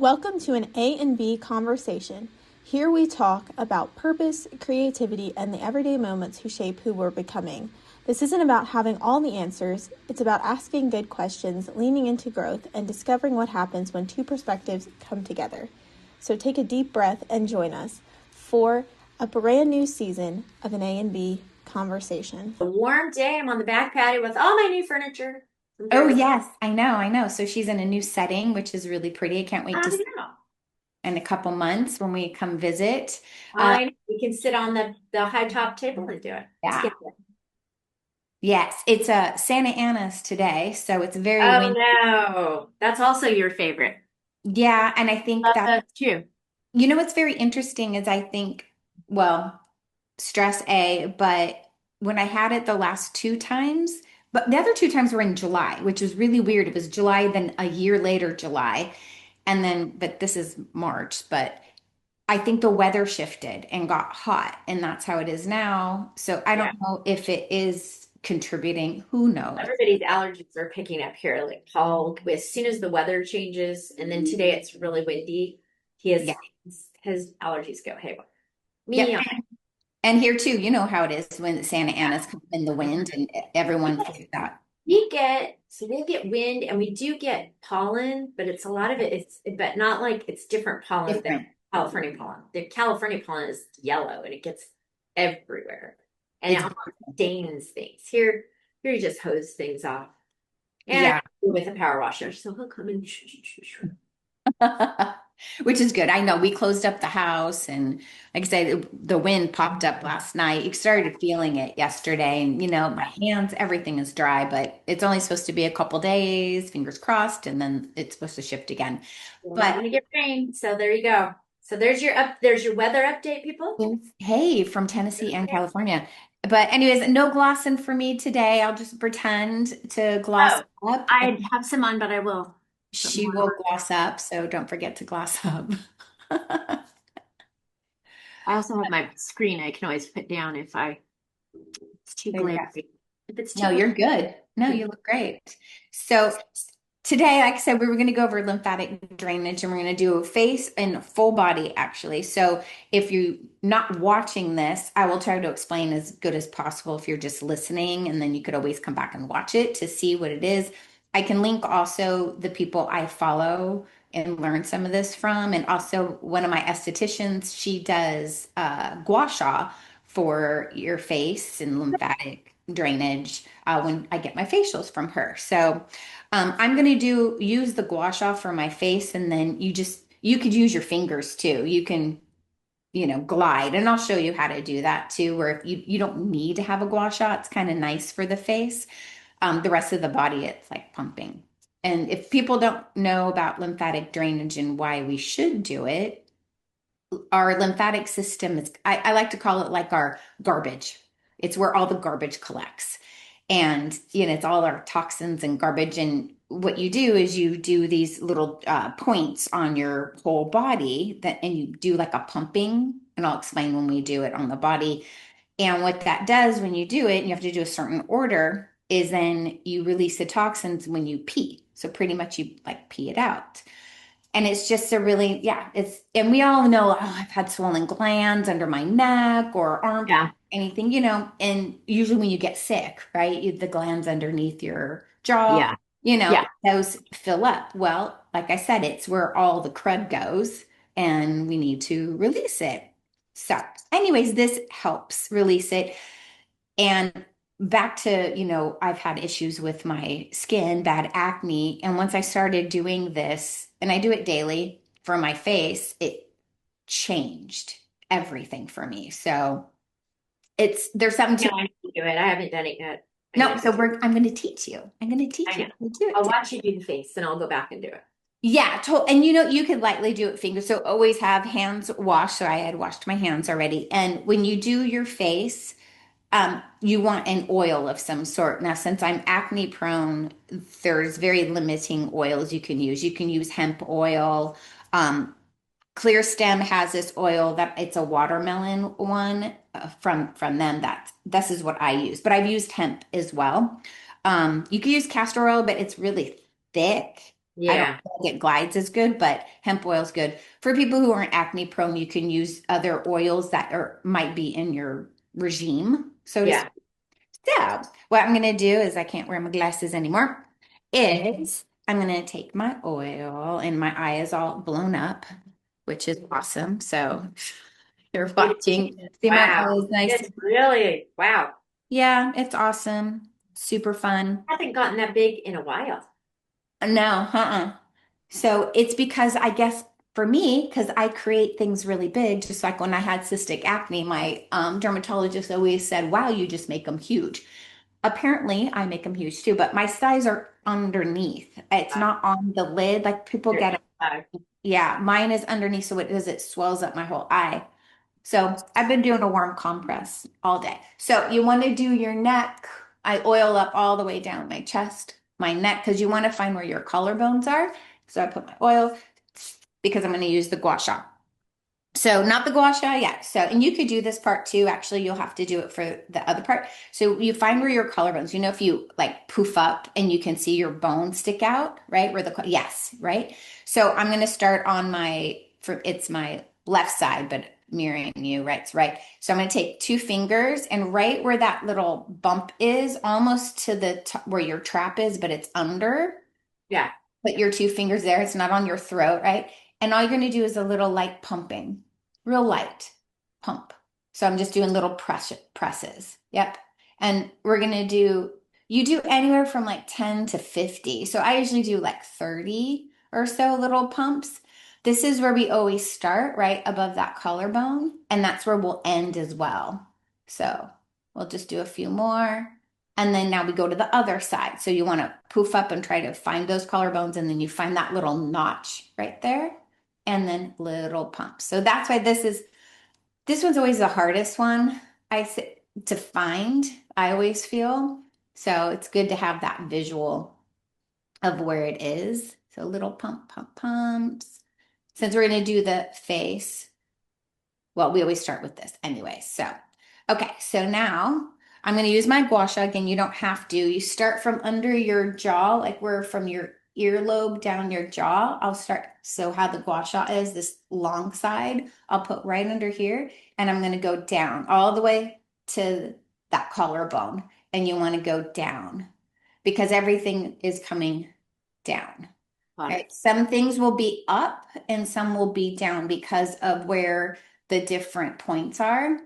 Welcome to an A and B conversation. Here we talk about purpose, creativity, and the everyday moments who shape who we're becoming. This isn't about having all the answers, it's about asking good questions, leaning into growth, and discovering what happens when two perspectives come together. So take a deep breath and join us for a brand new season of an A and B conversation. A warm day. I'm on the back patio with all my new furniture. Oh, yes, I know. So she's in a new setting, which is really pretty. I can't wait to I see know. in a couple months when we come visit. Uh, I know. We can sit on the high top table and do it yeah, together. yes, it's Santa Ana's today, so it's very Oh windy. no, that's also your favorite. Yeah, and I think Love that those too. what's very interesting is I think, well, stress A, but when I had it the last two times, but the other two times were in July, which was really weird. It was July, then a year later, July, and then, but this is March, but I think the weather shifted and got hot, and that's how it is now. So I Yeah, don't know if it is contributing. Who knows? everybody's allergies are picking up here. Like Paul, as soon as the weather changes, and then today it's really windy, he Yeah. has his allergies go haywire. Yep. Me, And here too, you know how it is when Santa Ana's come in the wind and everyone freaks out. we get wind and we do get pollen, but it's a lot of it it's but not like it's different pollen than Different. California pollen. The California pollen is yellow and it gets everywhere. And it It's almost stains things. Here you just hose things off. And yeah. with a power washer. So he'll come in. Which is good. I know we closed up the house and like I said, the wind popped up last night. You started feeling it yesterday and my hands, everything is dry, but it's only supposed to be a couple days, fingers crossed, and then it's supposed to shift again. We're not But gonna get rain. So there you go. So there's your weather update, people. hey, from Tennessee and California. But anyways, no glossing for me today. I'll just pretend to gloss Oh, up and I have some on, but I will put she more will on. gloss up, so don't forget to gloss up. I also have my screen I can always put down if it's too There you glary. go. If it's too No, glary. you're good. No, you look great. So today, like I said, we were going to go over lymphatic drainage and we're going to do face and full body actually. So if you're not watching this, I will try to explain as good as possible if you're just listening, and then you could always come back and watch it to see what it is. I can link also the people I follow and learn some of this from. And also one of my estheticians, she does gua sha for your face and lymphatic drainage when I get my facials from her. So I'm going to use the gua sha for my face, and then you could use your fingers too. You can, glide, and I'll show you how to do that too, where if you don't need to have a gua sha, it's kind of nice for the face. The rest of the body, it's like pumping. And if people don't know about lymphatic drainage and why we should do it, our lymphatic system is, I like to call it like our garbage. It's where all the garbage collects. And, it's all our toxins and garbage. And what you do is you do these little points on your whole body and you do like a pumping. And I'll explain when we do it on the body. And what that does when you do it, and you have to do a certain order, is then you release the toxins when you pee. So pretty much you like pee it out. And it's just a really, yeah, and we all know, oh, I've had swollen glands under my neck or armpit, Yeah. anything, and usually when you get sick, right, the glands underneath your jaw, Yeah. Yeah. those fill up. Well, like I said, it's where all the crud goes and we need to release it. So, anyways, this helps release it. And back to, I've had issues with my skin, bad acne. And once I started doing this, and I do it daily for my face, it changed everything for me. So there's something Yeah, to, I need to do it. I haven't done it yet. I no, need so I'm going to teach you. I'm going to I teach you know. how to do I'll it. watch you do the face and I'll go back and do it. Yeah, and you could lightly do it fingers. So always have hands washed. So I had washed my hands already. And when you do your face, you want an oil of some sort. Now, since I'm acne prone, there's very limiting oils you can use. You can use hemp oil. Clear Stem has this oil that it's a watermelon one from them. This is what I use, but I've used hemp as well. You can use castor oil, but it's really thick. I don't Yeah. think it glides as good, but hemp oil is good. For people who aren't acne prone, you can use other oils that are might be in your regime, so to Yeah. speak. So what I'm gonna do is I can't wear my glasses anymore. Is I'm gonna take my oil and my eye is all blown up, which is awesome. So you're It watching. is. See, my eye Wow. is nice. It's really, wow. Yeah, it's awesome. Super fun. Hasn't gotten that big in a while. No, uh-uh. So it's because I guess for me, because I create things really big, just like when I had cystic acne, my dermatologist always said, wow, you just make them huge. Apparently, I make them huge too, but my size are underneath. It's Wow. not on the lid. Like people There- get it. Yeah, mine is underneath. So what it does, it swells up my whole eye. So I've been doing a warm compress all day. So you want to do your neck. I oil up all the way down my chest, my neck, because you want to find where your collarbones are. So I put my oil because I'm going to use the gua sha. So not the gua sha yet. So, and you could do this part too. Actually, you'll have to do it for the other part. So you find where your collarbones, if you like poof up and you can see your bones stick out, right? Yes, right? So I'm going to start on it's my left side, but mirroring you, right? It's right. So I'm going to take two fingers and right where that little bump is, almost to the top where your trap is, but it's under. Yeah. Put your two fingers there. It's not on your throat, right? And all you're going to do is a little light pumping, real light pump. So I'm just doing little presses. Yep. And we're going to you do anywhere from like 10 to 50. So I usually do like 30 or so little pumps. This is where we always start, right above that collarbone. And that's where we'll end as well. So we'll just do a few more. And then now we go to the other side. So you want to poof up and try to find those collarbones, and then you find that little notch right there, and then little pumps. So that's why this one's always the hardest one I say to find, I always feel. So it's good to have that visual of where it is. So little pumps. Since we're going to do the face, well, we always start with this anyway. So, okay, so now I'm going to use my gua sha. Again, you don't have to. You start from under your jaw, like where from your earlobe down your jaw. I'll start. So, how the gua sha is, this long side, I'll put right under here, and I'm going to go down all the way to that collarbone. And you want to go down because everything is coming down. Got it. Right. Some things will be up and some will be down because of where the different points are.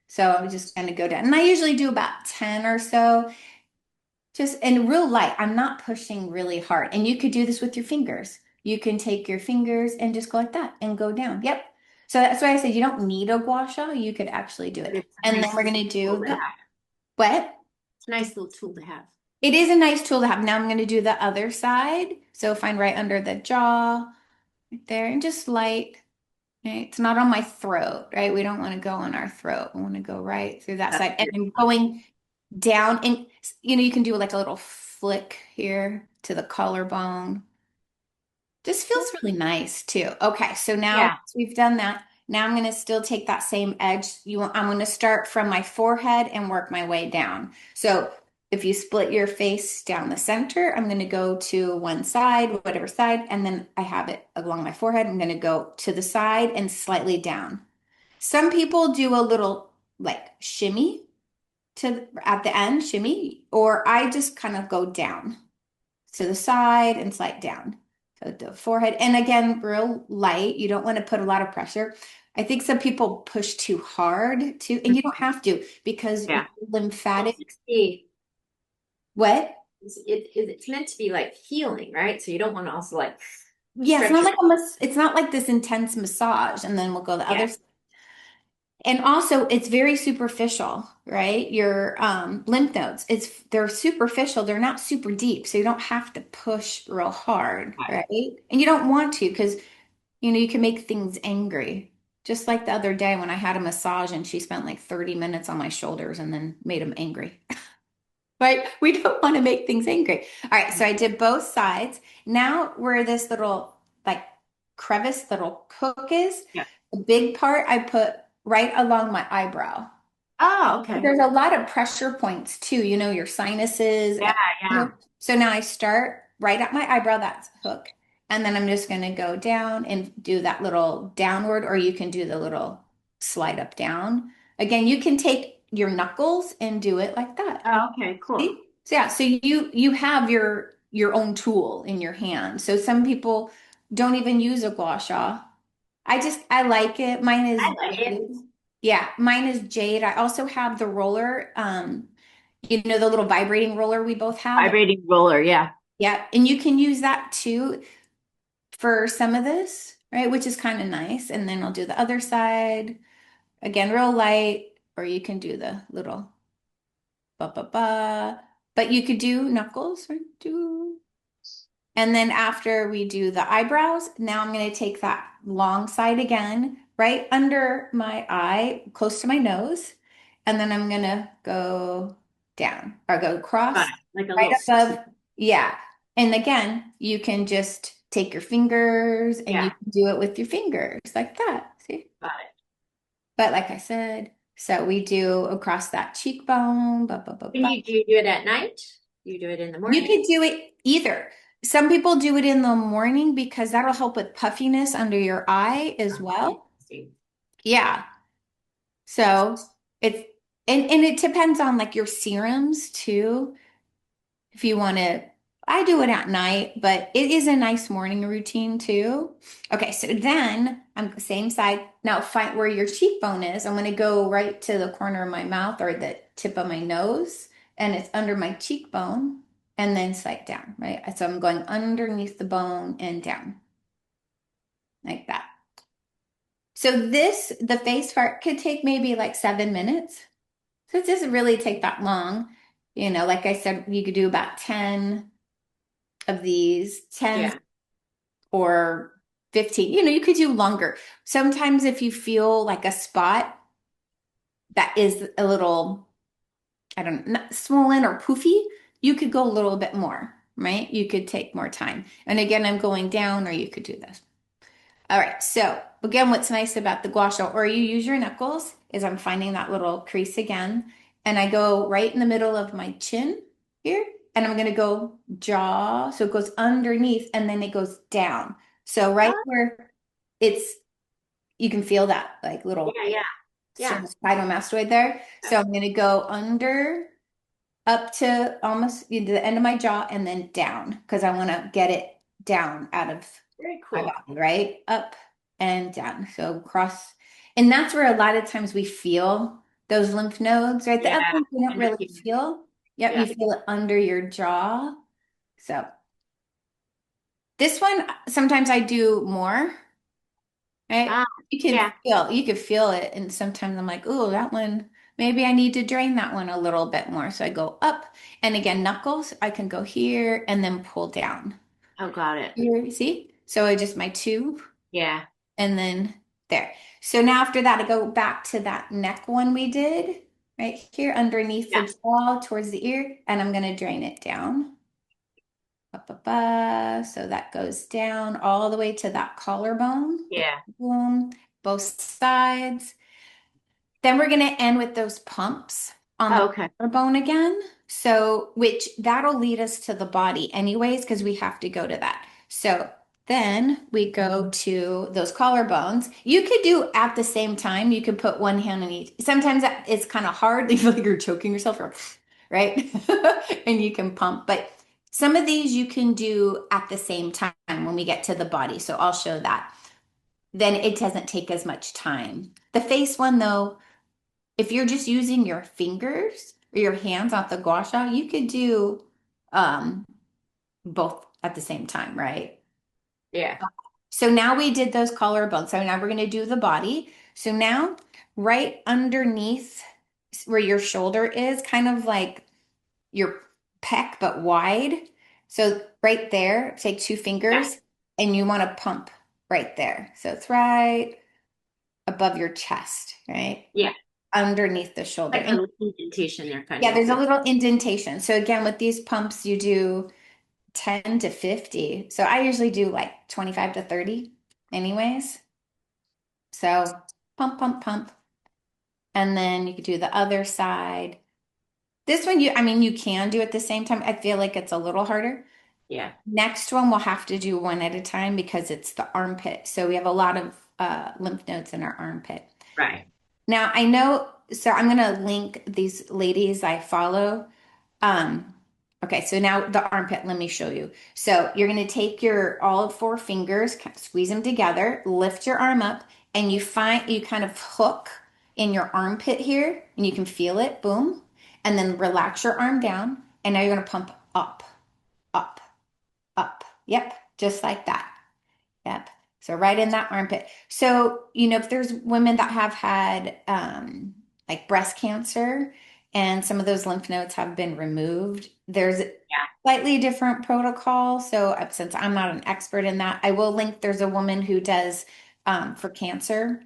So I'm just going to go down. And I usually do about 10 or so, just in real light. I'm not pushing really hard. And you could do this with your fingers. You can take your fingers and just go like that and go down. Yep. So that's why I said you don't need a gua sha. You could actually do But it. it's a And then nice we're going to tool do to the have. what? It's a nice little tool to have. It is a nice tool to have. Now I'm going to do the other side. So find right under the jaw, right there, and just light. Right? It's not on my throat, right? We don't want to go on our throat. We want to go right through that That's side. And good. I'm going down, and you can do like a little flick here to the collarbone. Just feels really nice too. Okay, so now Yeah. once we've done that, now I'm going to still take that same edge. I'm going to start from my forehead and work my way down. So if you split your face down the center, I'm going to go to one side, whatever side, and then I have it along my forehead. I'm going to go to the side and slightly down. Some people do a little like shimmy to at the end, shimmy, or I just kind of go down to the side and slide down. So the forehead, and again, real light. You don't want to put a lot of pressure. I think some people push too hard too, and you don't have to because your Yeah. Well, lymphatic, 60 what? it's meant to be like healing, right? So you don't want to also like Yeah, it's stretch not your, like it's not like this intense massage, and then we'll go the other yeah. side. And also, it's very superficial, right? Your lymph nodes, they're superficial. They're not super deep, so you don't have to push real hard, right? And you don't want to because you can make things angry. Just like the other day when I had a massage and she spent like 30 minutes on my shoulders and then made them angry. Right? We don't want to make things angry. All right, so I did both sides. Now where this little like crevice, little hook is, Yeah. the big part I put right along my eyebrow. Oh, okay. There's a lot of pressure points too, your sinuses. Yeah, yeah. So now I start right at my eyebrow, that's hook. And then I'm just going to go down and do that little downward, or you can do the little slide up down. Again, you can take your knuckles and do it like that. Oh, okay, cool. See? So yeah, so you have your own tool in your hand. So some people don't even use a gua sha. I like it. Mine I is like it. jade. Yeah, mine is jade. I also have the roller, the little vibrating roller we both have. Vibrating roller, yeah. Yeah, and you can use that too for some of this, right? Which is kind of nice. And then I'll do the other side. Again, real light, or you can do the little ba ba ba. But you could do knuckles, right? And then after we do the eyebrows, now I'm going to take that long side again, right under my eye, close to my nose. And then I'm going to go down or go Got across it. Like a right little above. scoop. Yeah. And again, you can just take your fingers and you Yeah, can do it with your fingers like that. See? got it. But like I said, so we do across that cheekbone. Ba, ba, ba, And ba. do you do it at night? You do it in the You morning? could do it either. Some people do it in the morning because that'll help with puffiness under your eye as Okay. well. Yeah. So it's and it depends on like your serums too. If you want to, I do it at night, but it is a nice morning routine too. Okay, so then I'm same side. Now find where your cheekbone is. I'm going to go right to the corner of my mouth or the tip of my nose, and it's under my cheekbone, and then slide down, right? So I'm going underneath the bone and down like that. So the face part could take maybe like 7 minutes. So it doesn't really take that long. Like I said, you could do about 10 of these, 10 Yeah. or 15. You could do longer. Sometimes if you feel like a spot that is a little, I don't know, not swollen or poofy, you could go a little bit more, right? You could take more time. And again, I'm going down, or you could do this. All right. So again, what's nice about the gua sha, or you use your knuckles, is I'm finding that little crease again. And I go right in the middle of my chin here, and I'm going to go jaw. So it goes underneath and then it goes down. So right Oh, where it's, you can feel that like little yeah, yeah, yeah. sternocleidomastoid there. So I'm going to go under up to almost the end of my jaw and then down because I want to get it down out of Very my cool. body, right? Up and down. So cross. And that's where a lot of times we feel those lymph nodes, right? The Yeah. other ones we don't And I really can, feel. Yep, yeah. you feel it under your jaw. So this one, sometimes I do more, right? Ah, yeah. You can feel it. And sometimes I'm like, oh, that one, maybe I need to drain that one a little bit more. So I go up and again, knuckles, I can go here and then pull down. Oh, got it. Here, you see? So I just my two Yeah. and then there. So now after that, I go back to that neck one we did right here underneath Yeah. the jaw towards the ear, and I'm going to drain it down. Up, up, up. So that goes down all the way to that collarbone. Yeah. Boom, both sides. Then we're going to end with those pumps on Oh, the okay. collarbone again. So, which that'll lead us to the body anyways, because we have to go to that. So then we go to those collarbones. You could do at the same time. You could put one hand on each. Sometimes it's kind of hard. You feel like you're choking yourself, right? And you can pump. But some of these you can do at the same time when we get to the body. So I'll show that. Then it doesn't take as much time. The face one, though, if you're just using your fingers or your hands off the gua sha, you could do um, both at the same time, right? Yeah. So now we did those collarbones. So now we're going to do the body. So now, right underneath where your shoulder is, kind of like your pec, but wide. So right there, take two Yeah. fingers and you want to pump right there. So it's right above your chest, right? Yeah. Underneath the shoulder. Like a And little indentation there, kind yeah, of. there's a little indentation. So again, with these pumps, you do 10 to 50. So I usually do like 25 to 30 anyways. So pump, pump, pump. And then you could do the other side. This one, I mean, you can do at the same time. I feel like it's a little harder. Yeah. Next one, we'll have to do one at a time because it's the armpit. So we have a lot of lymph nodes in our armpit. Right. Now, I know, so I'm going to link these ladies I follow. Um, okay, so now the armpit, let me show you. So you're going to take your all four fingers, squeeze them together, lift your arm up, and you kind of hook in your armpit here, and you can feel it, boom. And then relax your arm down, and now you're going to pump up, up, up. Yep, just like that. Yep. So right in that armpit. So, if there's women that have had like breast cancer and some of those lymph nodes have been removed, there's a Yeah. slightly different protocol. So, since I'm not an expert in that, I will link there's a woman who does for cancer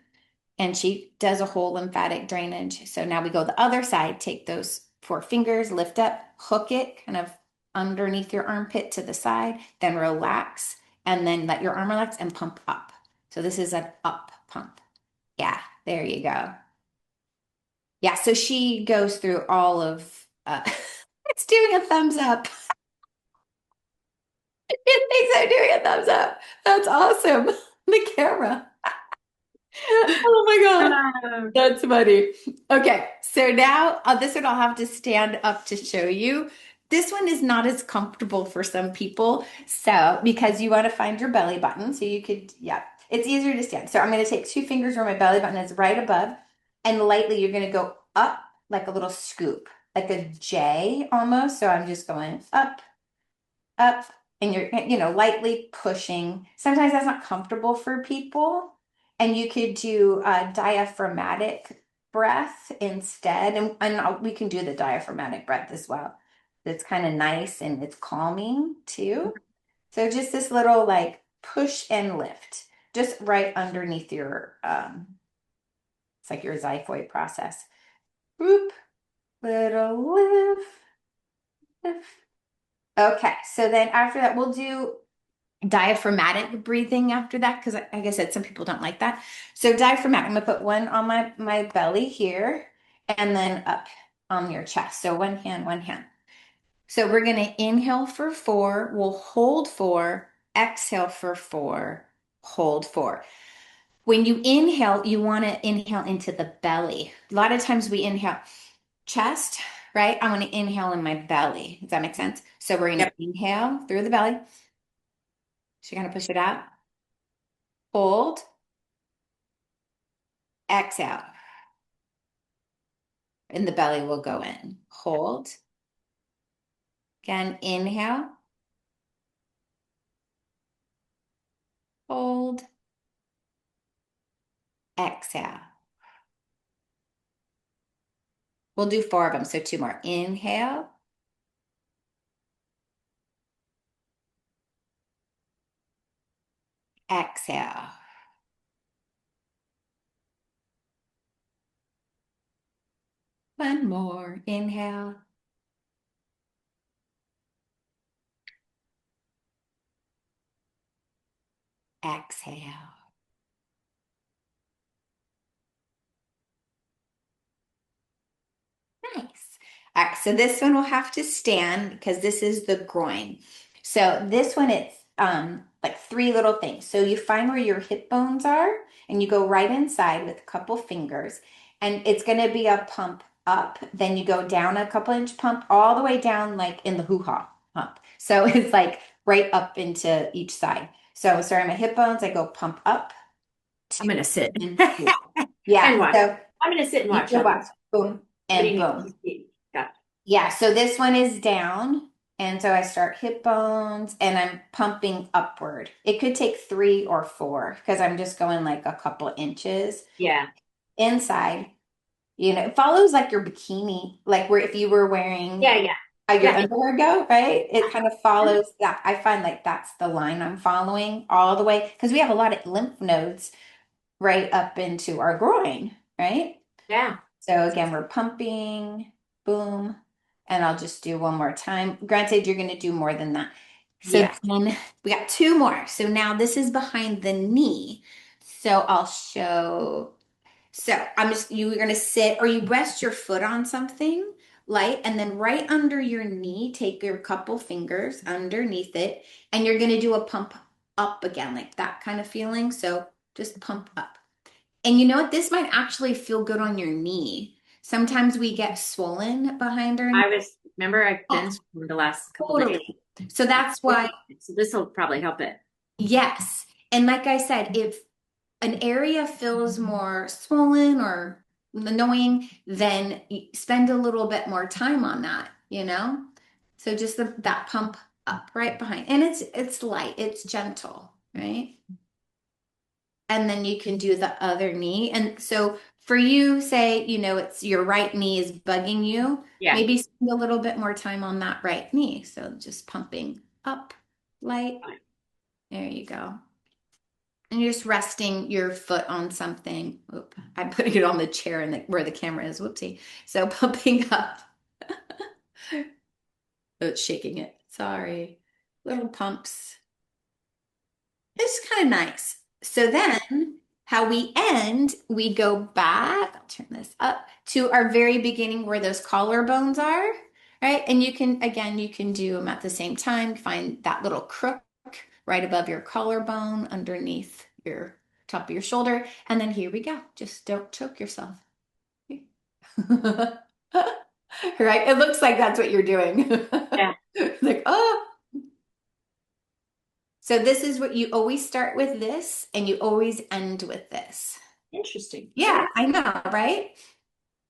and she does a whole lymphatic drainage. So now we go the other side, take those four fingers, lift up, hook it kind of underneath your armpit to the side, then relax, and then let your arm relax and pump up. So this is an up pump. Yeah, there you go. Yeah, so she goes through all of it's doing a thumbs up. It thinks I'm doing a thumbs up. That's awesome. The camera. Oh my God. Um, That's funny. Okay, so now this one I'll have to stand up to show you. This one is not as comfortable for some people. So, because you want to find your belly button. So you could, yeah, it's easier to stand. So I'm going to take two fingers where my belly button is right above, and lightly you're going to go up like a little scoop, like a J almost. So I'm just going up, and you're, lightly pushing. Sometimes that's not comfortable for people. And you could do a diaphragmatic breath instead. And we can do the diaphragmatic breath as well. It's kind of nice and it's calming too. So just this little like push and lift, just right underneath your, it's like your xiphoid process. Whoop, little lift, lift. Okay, so then after that, we'll do diaphragmatic breathing after that because like I said, some people don't like that. So diaphragmatic, I'm gonna put one on my belly here and then up on your chest. So one hand, one hand. So we're gonna inhale for 4, we'll hold 4, exhale for 4, hold 4. When you inhale, you want to inhale into the belly. A lot of times we inhale chest, right? I want to inhale in my belly. Does that make sense? So we're gonna yep. inhale through the belly. So you're gonna push it out. Hold, exhale, and the belly will go in. Hold. Again, inhale, hold, exhale. We'll do 4 of them, so 2 more. Inhale, exhale. One more. Inhale, exhale. Nice. All right, so this one will have to stand because this is the groin. So this one, it's like 3 little things. So you find where your hip bones are and you go right inside with a couple fingers and it's going to be a pump up. Then you go down a couple inch pump all the way down like in the hoo-ha pump. So it's like right up into each side. So starting my hip bones, I go pump up, I'm 2, gonna sit and 4. Yeah, and watch. so I'm gonna sit and you watch go how watch, this. boom, What do and you need boom. to see? Got Yeah, so this one is down. And so I start hip bones and I'm pumping upward. It could take 3 or 4 because I'm just going like a couple inches yeah. inside. It follows like your bikini, like where if you were wearing Yeah, yeah. how your Yeah. underwear go, right? It kind of follows that. I find like that's the line I'm following all the way because we have a lot of lymph nodes right up into our groin, right? Yeah. So again, we're pumping, boom, and I'll just do one more time. Granted, you're going to do more than that. So Yeah. then we got 2 more. So now this is behind the knee. So I'll show. So you're going to sit or you rest your foot on something light, and then right under your knee, take your couple fingers underneath it, and you're going to do a pump up again, like that kind of feeling. So just pump up. And you know what? This might actually feel good on your knee. Sometimes we get swollen behind our knee. Remember, I've been Oh, for the last couple days. totally. So that's why, So this will probably help it. yes. And like I said, if an area feels more swollen or annoying, then spend a little bit more time on that, you know? So just that pump up right behind. And it's light, it's gentle, right? And then you can do the other knee. And so for you, say, it's your right knee is bugging you, Yeah. maybe spend a little bit more time on that right knee. So just pumping up, light. There you go. And you're just resting your foot on something. Oop, I'm putting it on the chair and where the camera is. Whoopsie. So pumping up. Oh, it's shaking it. Sorry. Little pumps. It's kind of nice. So then how we end, we go back, I'll turn this up to our very beginning where those collarbones are, right? And again, you can do them at the same time. Find that little crook right above your collarbone, underneath your top of your shoulder. And then here we go. Just don't choke yourself. Right? It looks like that's what you're doing. Yeah. Like, oh. So this is what you always start with this, and you always end with this. Interesting. Yeah, I know, right?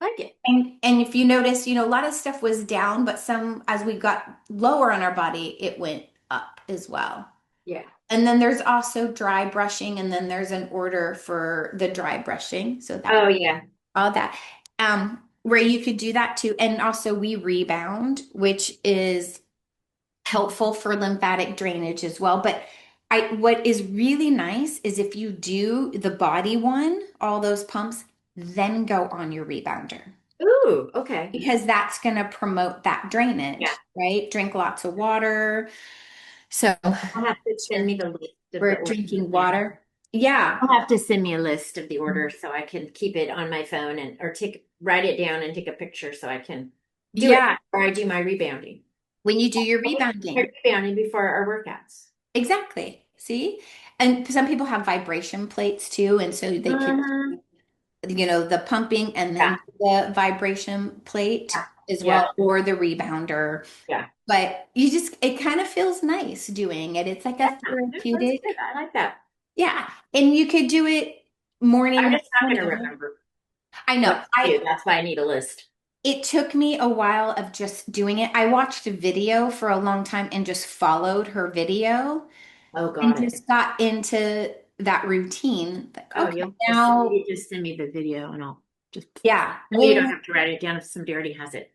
Like it. And if you notice, a lot of stuff was down, but some, as we got lower on our body, it went up as well. Yeah. And then there's also dry brushing, and then there's an order for the dry brushing. So that, Oh yeah. all that, where you could do that too. And also we rebound, which is helpful for lymphatic drainage as well. But what is really nice is if you do the body one, all those pumps, then go on your rebounder. Ooh, okay. Because that's going to promote that drainage, Yeah. right? Drink lots of water. So I'll have to send me the list of the we're orders. drinking water. Yeah. I'll have to send me a list of the orders so I can keep it on my phone or write it down and take a picture so I can do it Yeah. before I do my rebounding. When you do your My rebounding. rebounding before our workouts. Exactly. See? And some people have vibration plates too. And so they can, the pumping and then the vibration plate as well, or the rebounder. Yeah. But it kind of feels nice doing it. It's like a therapeutic. I like that. Yeah. And you could do it morning. I'm just not going to remember. I know. That's why I need a list. It took me a while of just doing it. I watched a video for a long time and just followed her video. Oh, and just got into that routine. Like, okay, now just send me the video and I'll just yeah. You don't have to write it down if somebody already has it.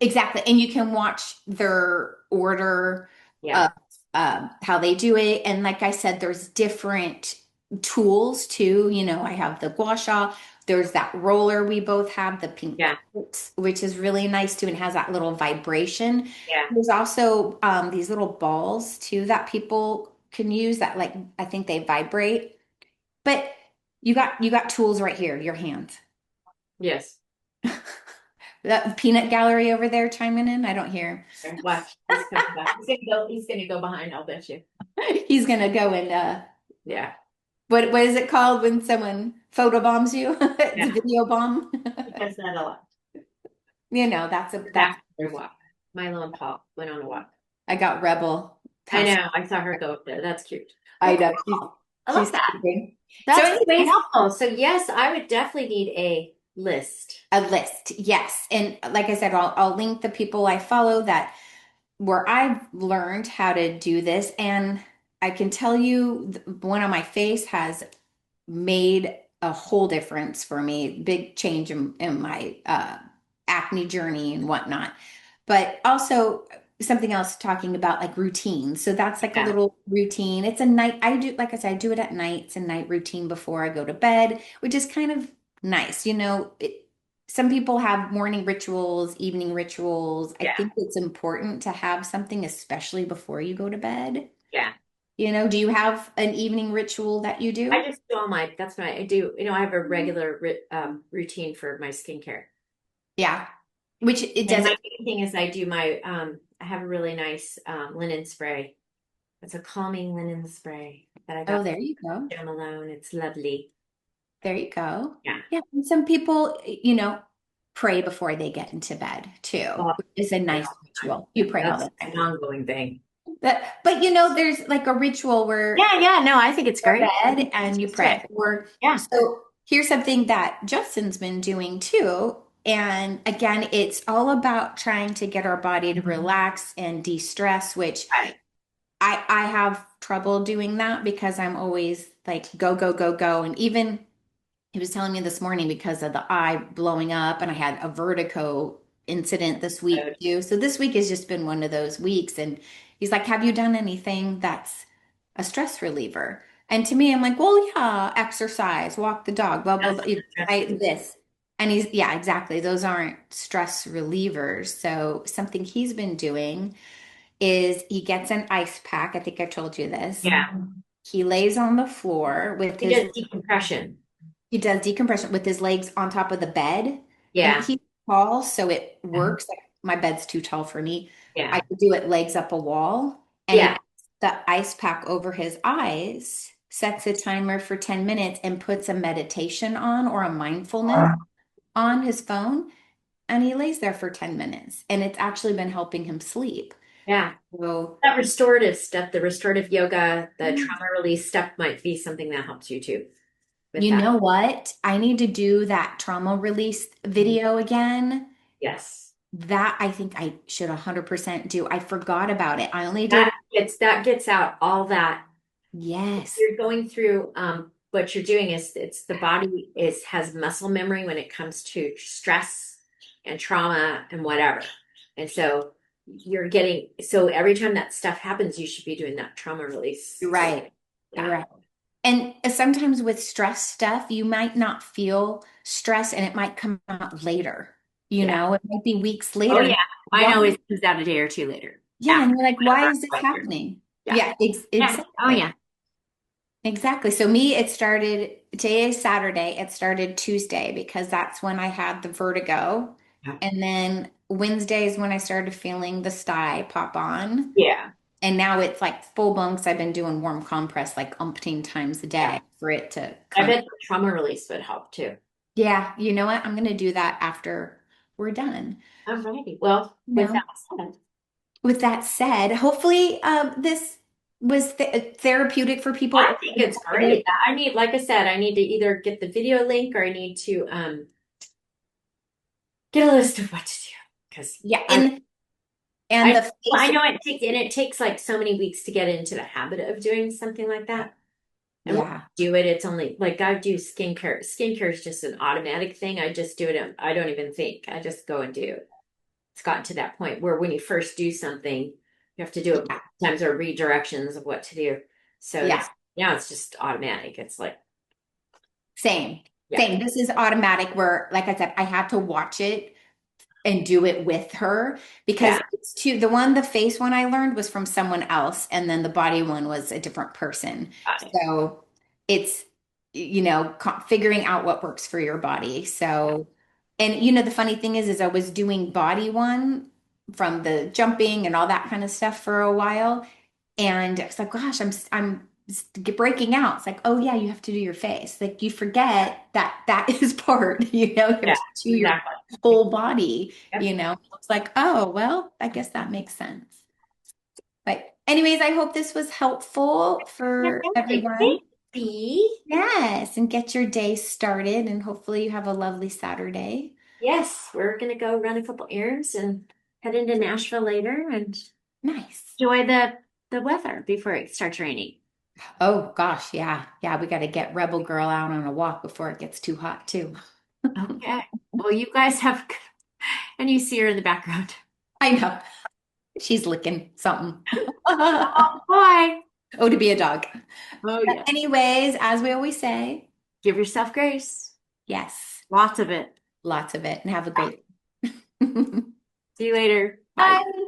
Exactly, and you can watch their order Yeah. of how they do it. And like I said, there's different tools too. I have the gua sha. There's that roller we both have, the pink, which is really nice too, and has that little vibration. Yeah. There's also these little balls too that people can use that, like, I think they vibrate. But you got tools right here, your hands. Yes. That peanut gallery over there chiming in. I don't hear. Watch. He's gonna go behind, I'll bet you. He's gonna go and yeah. What is it called when someone photobombs you? It's a video bomb. He does that a lot. That's their walk. Milo and Paul went on a walk. I got Rebel. I know. I saw her go up there. That's cute. I know. I love that. That's so helpful. So yes, I would definitely need a list. A list, yes. And like I said, I'll link the people I follow where I've learned how to do this. And I can tell you, one on my face has made a whole difference for me. Big change in my acne journey and whatnot. But also something else, talking about like routine. So that's like a little routine. It's a night. Like I said, I do it at night. It's a night routine before I go to bed, which is kind of nice. Some people have morning rituals, evening rituals. I think it's important to have something, especially before you go to bed. Yeah. Do you have an evening ritual that you do? I just do that's what I do. I have a regular routine for my skincare. Yeah. Which it And does. my main thing is I do my I have a really nice linen spray. It's a calming linen spray that I Oh, got there you go. from Malone. It's lovely. There you go. Yeah. Yeah. And some people, pray before they get into bed too, Well, which is a I pray nice all the time. ritual. You pray all That's the time. an ongoing thing. But there's like a ritual where Yeah, yeah, no, I think it's you go great. to bed and you Just do it. pray. Or Yeah. so here's something that Justin's been doing too. And again, it's all about trying to get our body to relax and de-stress, which Right. I have trouble doing that because I'm always like go, go, go, go. And even he was telling me this morning because of the eye blowing up, and I had a vertigo incident this week too. So this week has just been one of those weeks. And he's like, have you done anything that's a stress reliever? And to me, I'm like, well, yeah, exercise, walk the dog, blah, blah, That's blah. a stress relief. This. And yeah, exactly. Those aren't stress relievers. So something he's been doing is he gets an ice pack. I think I told you this. Yeah. He lays on the floor with It his does decompression. he does decompression with his legs on top of the bed. And Yeah. he's tall, so it works. Like my bed's too tall for me. I Yeah. could do it legs up a wall. And he Yeah. puts the ice pack over his eyes, sets a timer for 10 minutes, and puts a meditation on or a mindfulness on his phone. And he lays there for 10 minutes. And it's actually been helping him sleep. Yeah. So, That restorative stuff, the restorative yoga, the yeah. trauma release stuff might be something that helps you too with You that. know what? I need to do that trauma release video again. Yes. That I think I should 100% do. I forgot about it. I only did That it. gets out all that. Yes. You're going through what you're doing is it's the body has muscle memory when it comes to stress and trauma and whatever. And so you're getting so every time that stuff happens, you should be doing that trauma release. You're right. You're Yeah. right. And sometimes with stress stuff, you might not feel stress and it might come out later. Yeah. It might be weeks Oh later. yeah. Mine Why? always comes out a day or two later. Yeah. After And you're like, why whatever is this I went through. happening? Yeah. Yeah, Yeah. Oh exactly. yeah. Exactly. So me, it started today is Saturday. It started Tuesday because that's when I had the vertigo. Yeah. And then Wednesday is when I started feeling the sty pop on. Yeah. And now it's like full blown because I've been doing warm compress like umpteen times a Yeah. day for it to I come. bet the trauma release would help too. Yeah, you know what? I'm going to do that after we're done. Alrighty. Well, You with know, that said, with that said, hopefully this was therapeutic for people. I think it's great. I need, like I said, I need to either get the video link or I need to get a list of what to do because Yeah, I and I the I face. know it takes like so many weeks to get into the habit of doing something like that. And when Yeah, I do it, it's only like I do skincare. Skincare is just an automatic thing. I just do it. I don't even think. I just go and do. It's gotten to that point where when you first do something, you have to do it yeah, times or redirections of what to do. So yeah. it's just automatic. It's like, Same, yeah, same. This is automatic where, like I said, I had to watch it and do it with her because yeah, the face one I learned was from someone else, and then the body one was a different person. got it. So it's, figuring out what works for your body. So, and the funny thing is I was doing body one from the jumping and all that kind of stuff for a while. And it's like, gosh, I'm breaking out. It's like, oh yeah, you have to do your face. Like you forget that is part, you have Yeah, to do your exactly. whole body, Yep. It's like, oh, well, I guess that makes sense. But anyways, I hope this was helpful for Fantastic. everyone. Thanks, Bea. Yes, and get your day started and hopefully you have a lovely Saturday. Yes, we're gonna go run a couple errands and head into Nashville later and Nice. enjoy the weather before it starts raining. Oh gosh, yeah. Yeah, we got to get Rebel Girl out on a walk before it gets too hot too. Okay. Well, you guys have, and you see her in the background. I know. She's licking something. Bye. Oh, to be a dog. Oh, But yeah. anyways, as we always say, Give yourself grace. yes, Lots of it. lots of it, and have a great. See you later. Bye. Bye.